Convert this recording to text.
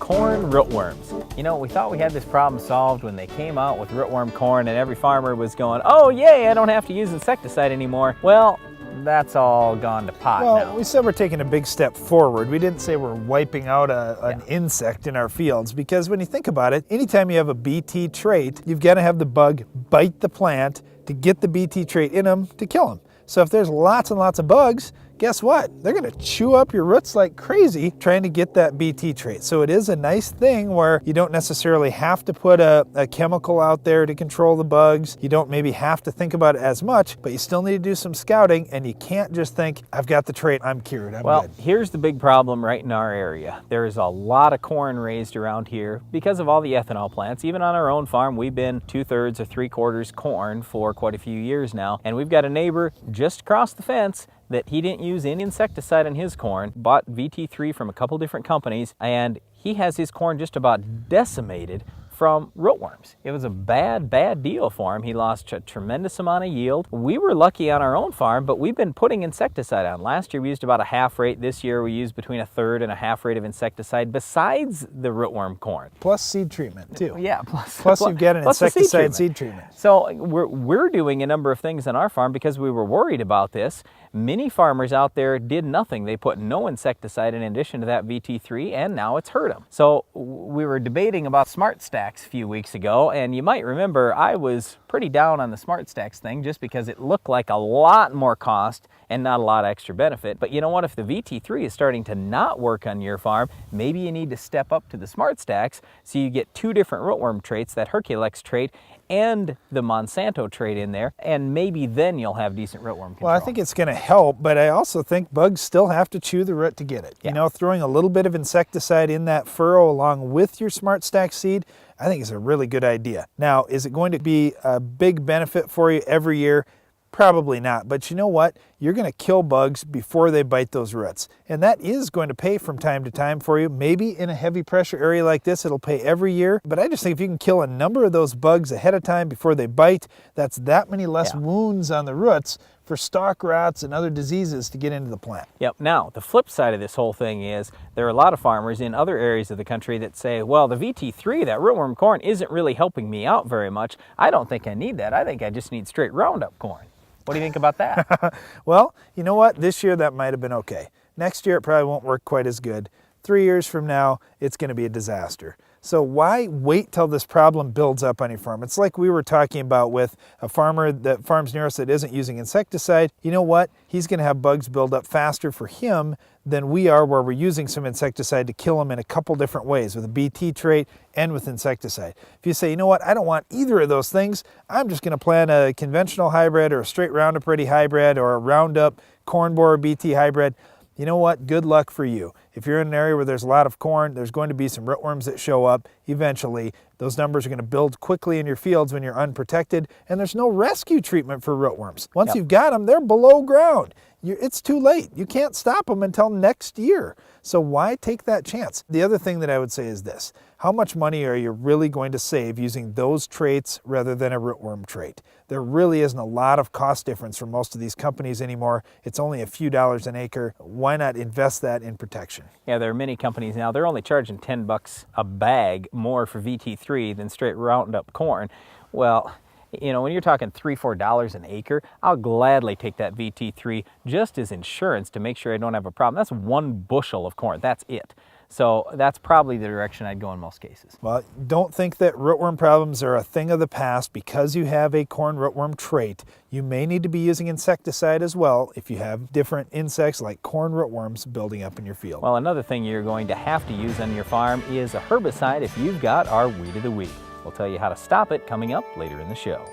corn rootworms. You know, we thought we had this problem solved when they came out with rootworm corn and every farmer was going, oh yay, I don't have to use insecticide anymore. Well, that's all gone to pot now. We said we're taking a big step forward. We didn't say we're wiping out an insect in our fields, because when you think about it, anytime you have a Bt trait, you've got to have the bug bite the plant to get the Bt trait in them to kill them. So if there's lots and lots of bugs, guess what? They're going to chew up your roots like crazy trying to get that Bt trait. So it is a nice thing where you don't necessarily have to put a chemical out there to control the bugs. You don't maybe have to think about it as much, but you still need to do some scouting, and you can't just think, I've got the trait, I'm cured, I'm good. Here's the big problem right in our area. There is a lot of corn raised around here because of all the ethanol plants. Even on our own farm, we've been 2/3 or 3/4 corn for quite a few years now, and we've got a neighbor just across the fence that he didn't use any insecticide on his corn, bought VT3 from a couple different companies, and he has his corn just about decimated from rootworms. It was a bad deal for him. He lost a tremendous amount of yield. We were lucky on our own farm, but we've been putting insecticide on. Last year we used about a half rate. This year we used between 1/3 and a half rate of insecticide besides the rootworm corn. Plus seed treatment too. Yeah, plus you've got an insecticide seed treatment. So we're doing a number of things on our farm because we were worried about this. Many farmers out there did nothing. They put no insecticide in addition to that VT3, and now it's hurt them. So we were debating about Smart Stacks a few weeks ago, and you might remember I was pretty down on the Smart Stacks thing just because it looked like a lot more cost and not a lot of extra benefit. But you know what? If the VT3 is starting to not work on your farm, maybe you need to step up to the Smart Stacks so you get two different rootworm traits, that Herculex trait and the Monsanto trait in there, and maybe then you'll have decent rootworm control. Well, I think it's going to help, but I also think bugs still have to chew the root to get it. Yeah. You know, throwing a little bit of insecticide in that furrow along with your Smart Stack seed, I think is a really good idea. Now, is it going to be a big benefit for you every year? Probably not, but you know what? You're going to kill bugs before they bite those roots. And that is going to pay from time to time for you. Maybe in a heavy pressure area like this, it'll pay every year. But I just think if you can kill a number of those bugs ahead of time before they bite, that's that many less wounds on the roots for stalk rots and other diseases to get into the plant. Yep. Now, the flip side of this whole thing is there are a lot of farmers in other areas of the country that say, well, the VT3, that rootworm corn, isn't really helping me out very much. I don't think I need that. I think I just need straight Roundup corn. What do you think about that? Well, you know what? This year that might have been okay. Next year it probably won't work quite as good. 3 years from now, it's going to be a disaster. So why wait till this problem builds up on your farm? It's like we were talking about with a farmer that farms near us that isn't using insecticide. You know what? He's going to have bugs build up faster for him than we are, where we're using some insecticide to kill them in a couple different ways, with a Bt trait and with insecticide. If you say, you know what, I don't want either of those things, I'm just going to plant a conventional hybrid or a straight Roundup Ready hybrid or a Roundup corn borer Bt hybrid, you know what? Good luck for you. If you're in an area where there's a lot of corn, there's going to be some rootworms that show up eventually. Those numbers are going to build quickly in your fields when you're unprotected, and there's no rescue treatment for rootworms. Once you've got them, they're below ground. It's too late. You can't stop them until next year. So why take that chance? The other thing that I would say is this. How much money are you really going to save using those traits rather than a rootworm trait? There really isn't a lot of cost difference for most of these companies anymore. It's only a few dollars an acre. Why not invest that in protection? Yeah, there are many companies now, they're only charging $10 a bag more for VT3 than straight Roundup corn. Well, you know, when you're talking $3, $4 an acre, I'll gladly take that VT3 just as insurance to make sure I don't have a problem. That's 1 bushel of corn, that's it. So that's probably the direction I'd go in most cases. Well, don't think that rootworm problems are a thing of the past. Because you have a corn rootworm trait, you may need to be using insecticide as well if you have different insects like corn rootworms building up in your field. Well, another thing you're going to have to use on your farm is a herbicide if you've got our Weed of the Week. We'll tell you how to stop it coming up later in the show.